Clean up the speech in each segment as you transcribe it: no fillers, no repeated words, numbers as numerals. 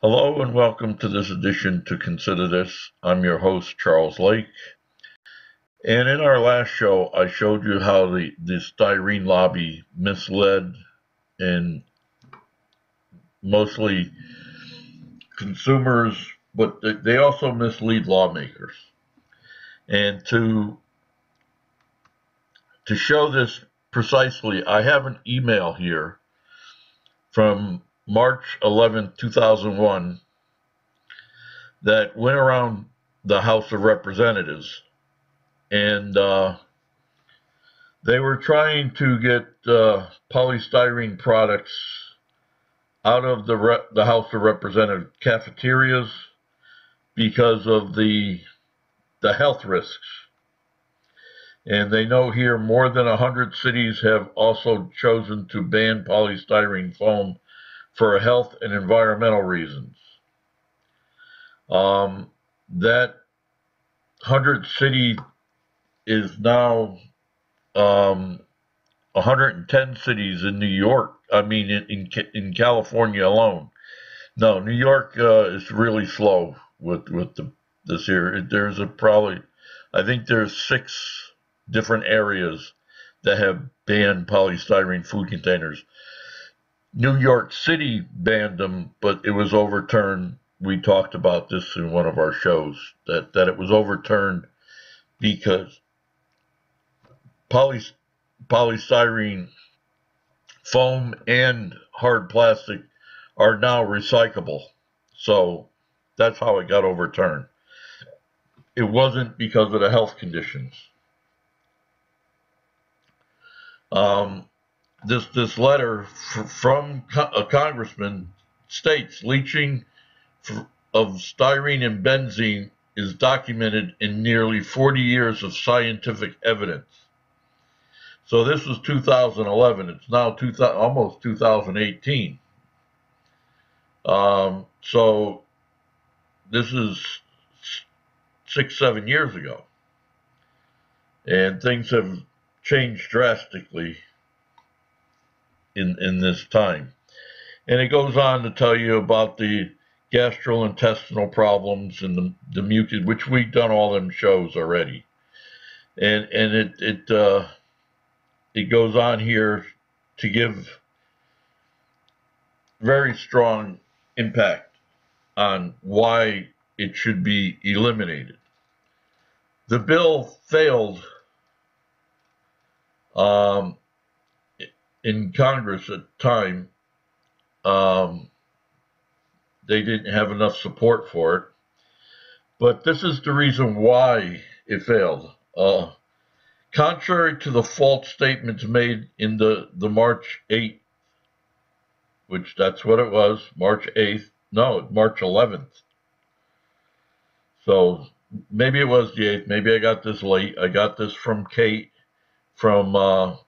Hello and welcome to this edition to Consider This. I'm your host, Charles Lake. And in our last show, I showed you how the styrene lobby misled and mostly consumers, but they also mislead lawmakers. And to show this precisely, I have an email here from March 11th, 2001, that went around the House of Representatives. And they were trying to get polystyrene products out of the House of Representatives cafeterias because of the health risks. And they know here more than 100 cities have also chosen to ban polystyrene foam for health and environmental reasons. That 100 city is now 110 cities in New York. I mean, in California alone. No, New York is really slow with this here. There's I think there's 6 different areas that have banned polystyrene food containers. New York City banned them, but it was overturned. We talked about this in one of our shows that it was overturned because polystyrene foam and hard plastic are now recyclable. So that's how it got overturned. It wasn't because of the health conditions. This letter from a congressman states leaching of styrene and benzene is documented in nearly 40 years of scientific evidence. So this was 2011. It's now almost 2018. So this is 6, 7 years ago, and things have changed drastically in this time. And it goes on to tell you about the gastrointestinal problems and the mucus, which we've done all them shows already. And it goes on here to give very strong impact on why it should be eliminated. The bill failed in Congress at the time. They didn't have enough support for it. But this is the reason why it failed. Contrary to the false statements made in the March 8th, which that's what it was, March 8th, no, March 11th. So maybe it was the 8th, maybe I got this late. I got this from Kate, from a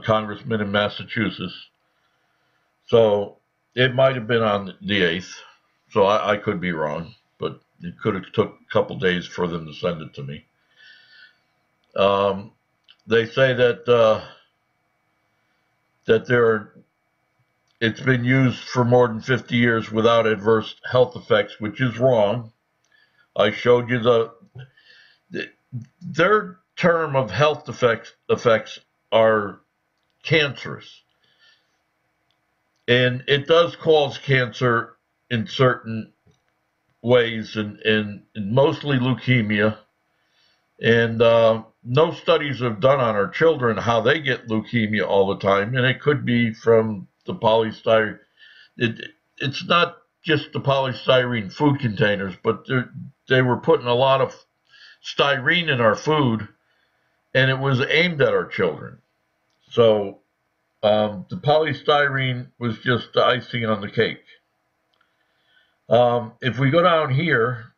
congressman in Massachusetts. So it might have been on the 8th, so I could be wrong, but it could have took a couple days for them to send it to me. They say that it's been used for more than 50 years without adverse health effects, which is wrong. I showed you their term of health effects are cancerous. And it does cause cancer in certain ways, and mostly leukemia. And no studies have done on our children how they get leukemia all the time, and it could be from the polystyrene. It's not just the polystyrene food containers, but they were putting a lot of styrene in our food, and it was aimed at our children. So the polystyrene was just the icing on the cake. If we go down here,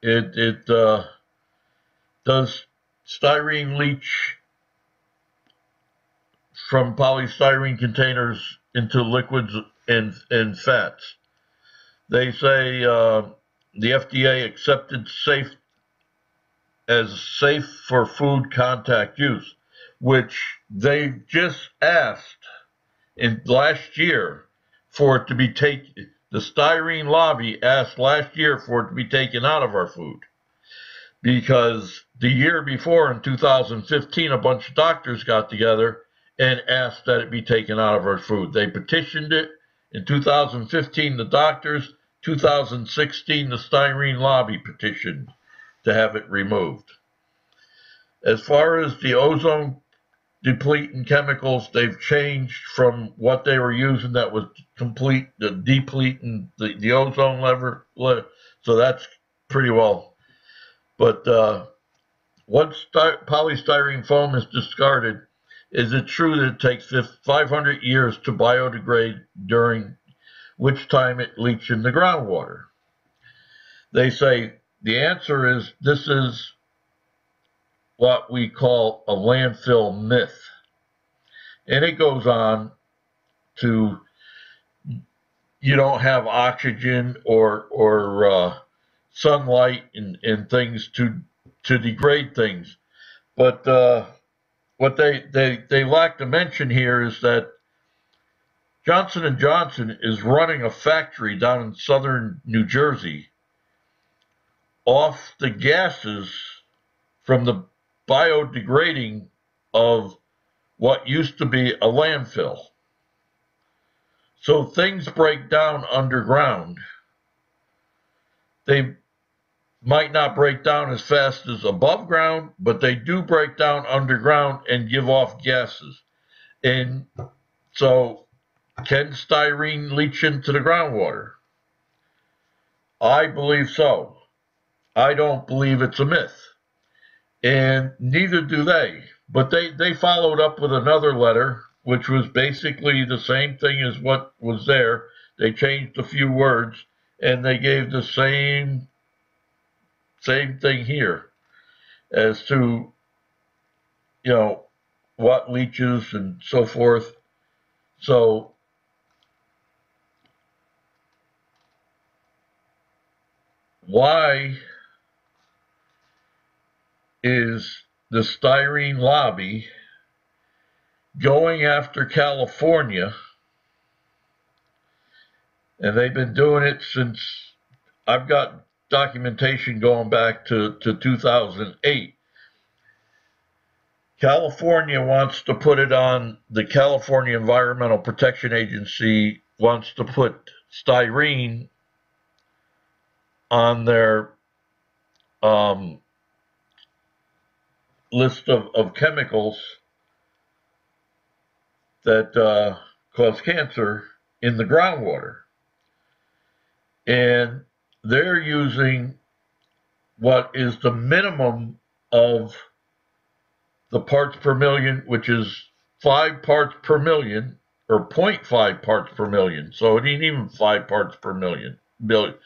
it does styrene leach from polystyrene containers into liquids and fats. They say the FDA accepted as safe for food contact use, which they just asked in last year for it to be The styrene lobby asked last year for it to be taken out of our food because the year before, in 2015, a bunch of doctors got together and asked that it be taken out of our food. They petitioned it in 2015, the doctors. 2016, the styrene lobby petitioned to have it removed. As far as the ozone depleting chemicals, they've changed from what they were using that was depleting the ozone level. So that's pretty well. But once polystyrene foam is discarded, is it true that it takes 500 years to biodegrade, during which time it leaches in the groundwater? They say the answer is this is what we call a landfill myth. And it goes on to, you don't have oxygen or sunlight and things to degrade things. But what they lack to mention here is that Johnson & Johnson is running a factory down in southern New Jersey off the gases from the biodegrading of what used to be a landfill. So things break down underground. They might not break down as fast as above ground, but they do break down underground and give off gases. And so, can styrene leach into the groundwater? I believe so. I don't believe it's a myth. And neither do they. But they followed up with another letter, which was basically the same thing as what was there. They changed a few words, and they gave the same thing here as to, what leaches and so forth. So why is the styrene lobby going after California? And they've been doing it since, I've got documentation going back to 2008. California wants to put it on, the California Environmental Protection Agency wants to put styrene on their list of chemicals that cause cancer in the groundwater. And they're using what is the minimum of the parts per million, which is 5 parts per million, or 0.5 parts per million. So it ain't even 5 parts per million. Billion,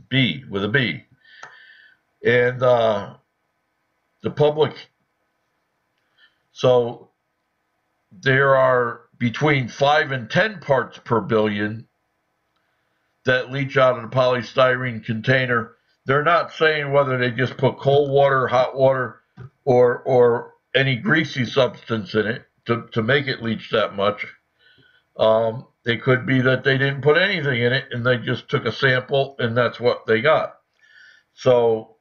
B with a B. And the public, so there are between 5 and 10 parts per billion that leach out of the polystyrene container. They're not saying whether they just put cold water, hot water, or any greasy substance in it to make it leach that much. It could be that they didn't put anything in it and they just took a sample and that's what they got. So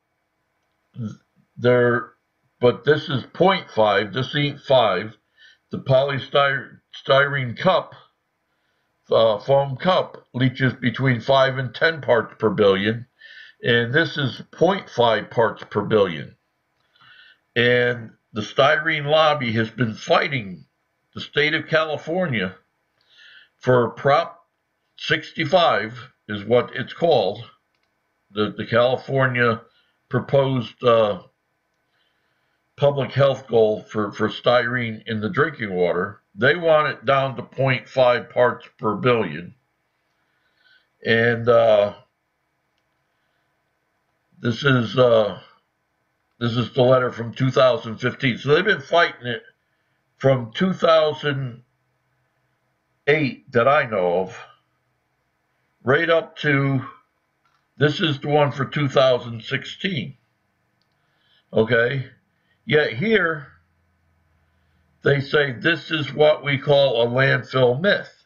but this is 0.5, this ain't 5. The polystyrene cup, foam cup, leaches between 5 and 10 parts per billion, and this is 0.5 parts per billion. And the styrene lobby has been fighting the state of California for Prop 65, is what it's called, the California proposed public health goal for styrene in the drinking water. They want it down to 0.5 parts per billion. And this is the letter from 2015. So they've been fighting it from 2008 that I know of, right up to, this is the one for 2016. Okay? Yet here, they say this is what we call a landfill myth.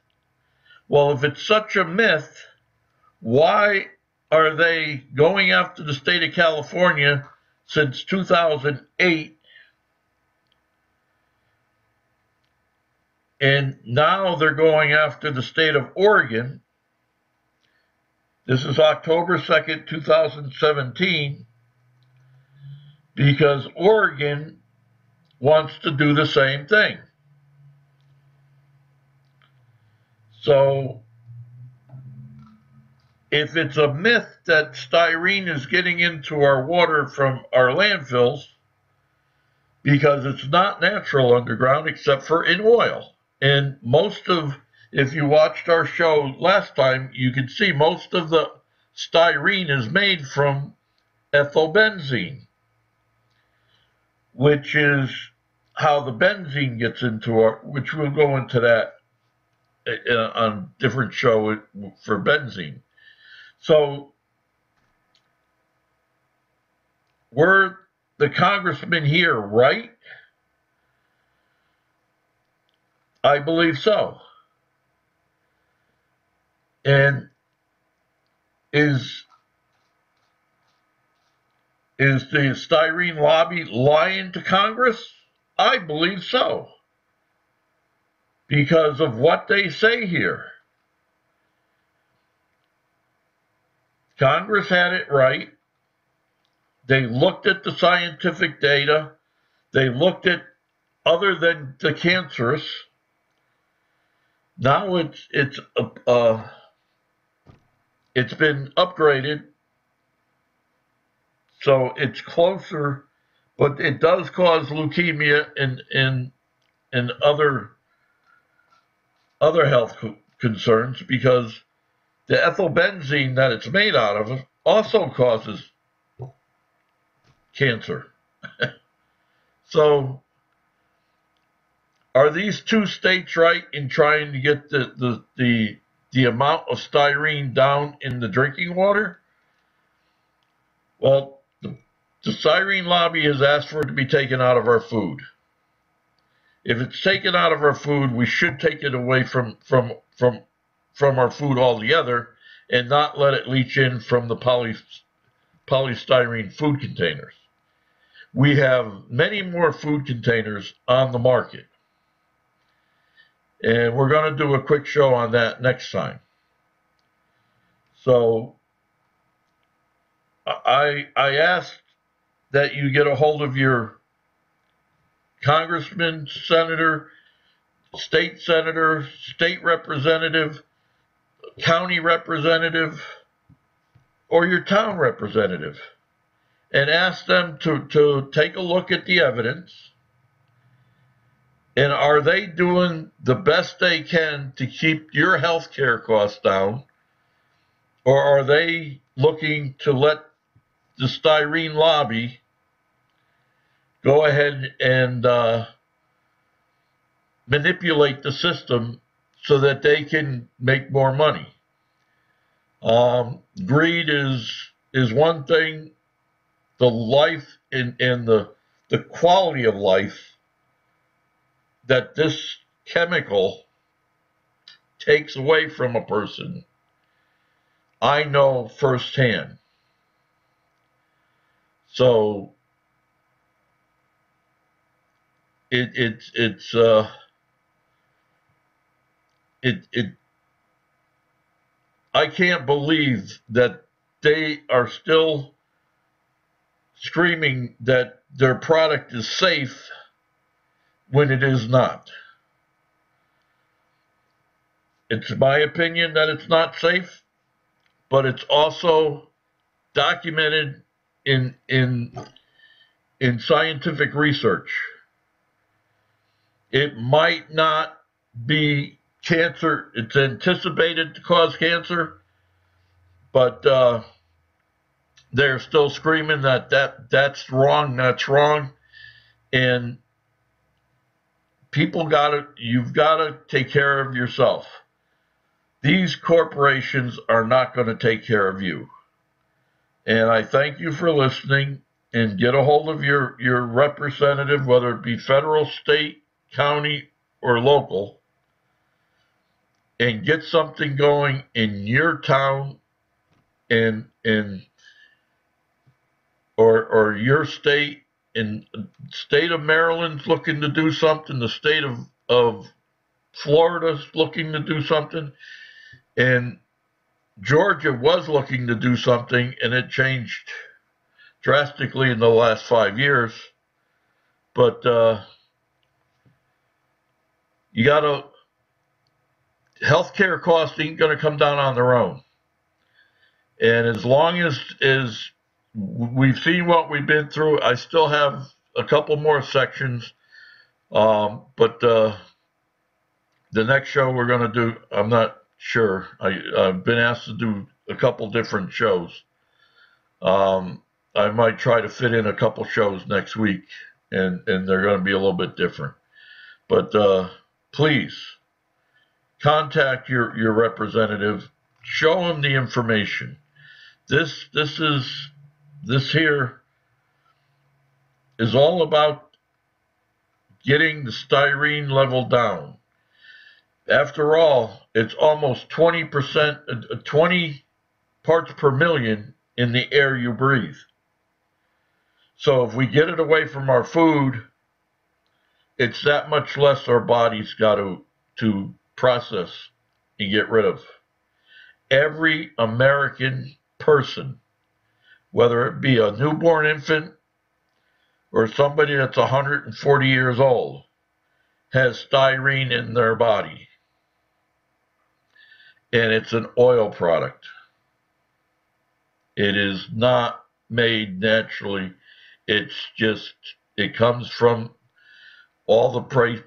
Well, if it's such a myth, why are they going after the state of California since 2008? And now they're going after the state of Oregon. This is October 2nd, 2017, because Oregon wants to do the same thing. So if it's a myth that styrene is getting into our water from our landfills, because it's not natural underground except for in oil. And if you watched our show last time, you can see most of the styrene is made from ethylbenzene, which is how the benzene gets into which we'll go into that on a different show for benzene. So were the congressmen here right? I believe so. And is the styrene lobby lying to Congress? I believe so. Because of what they say here. Congress had it right. They looked at the scientific data. They looked at other than the cancerous. Now it's been upgraded, so it's closer, but it does cause leukemia and other health concerns, because the ethylbenzene that it's made out of also causes cancer. So are these two states right in trying to get the amount of styrene down in the drinking water? Well, the styrene lobby has asked for it to be taken out of our food. If it's taken out of our food, we should take it away from our food altogether and not let it leach in from the polystyrene food containers. We have many more food containers on the market. And we're going to do a quick show on that next time. So I asked that you get a hold of your congressman, senator, state senator, state representative, county representative, or your town representative, and ask them to take a look at the evidence. And are they doing the best they can to keep your health care costs down? Or are they looking to let the styrene lobby go ahead and manipulate the system so that they can make more money? Greed is one thing. The life and the quality of life that this chemical takes away from a person, I know firsthand. So I can't believe that they are still screaming that their product is safe when it is not. It's my opinion that it's not safe, but it's also documented in scientific research. It might not be cancer. It's anticipated to cause cancer, but they're still screaming that's wrong, that's wrong. And you've got to take care of yourself. These corporations are not going to take care of you. And I thank you for listening, and get a hold of your representative, whether it be federal, state, county, or local, and get something going in your town in or your state. In state of Maryland's looking to do something, the state of Florida's looking to do something, and Georgia was looking to do something, and it changed drastically in the last 5 years. But you got to, healthcare costs ain't going to come down on their own. And as long as we've seen what we've been through, I still have a couple more sections. But the next show we're going to do, I'm not sure. I've been asked to do a couple different shows. I might try to fit in a couple shows next week, and they're going to be a little bit different. But please contact your representative. Show them the information. This here is all about getting the styrene level down. After all, it's almost 20%, 20 parts per million in the air you breathe. So if we get it away from our food, it's that much less our body's got to process and get rid of. Every American person, whether it be a newborn infant or somebody that's 140 years old, has styrene in their body. And it's an oil product. It is not made naturally. It's just, it comes from all the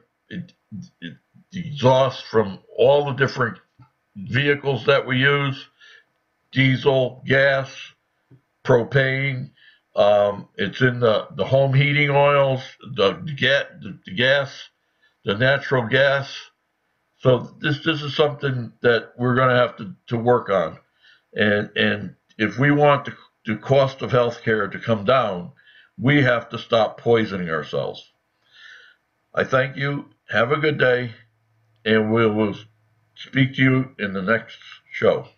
exhaust from all the different vehicles that we use, diesel, gas, propane. It's in the home heating oils, the gas, the natural gas. So this is something that we're going to have to work on. And if we want the cost of healthcare to come down, we have to stop poisoning ourselves. I thank you. Have a good day, and we will speak to you in the next show.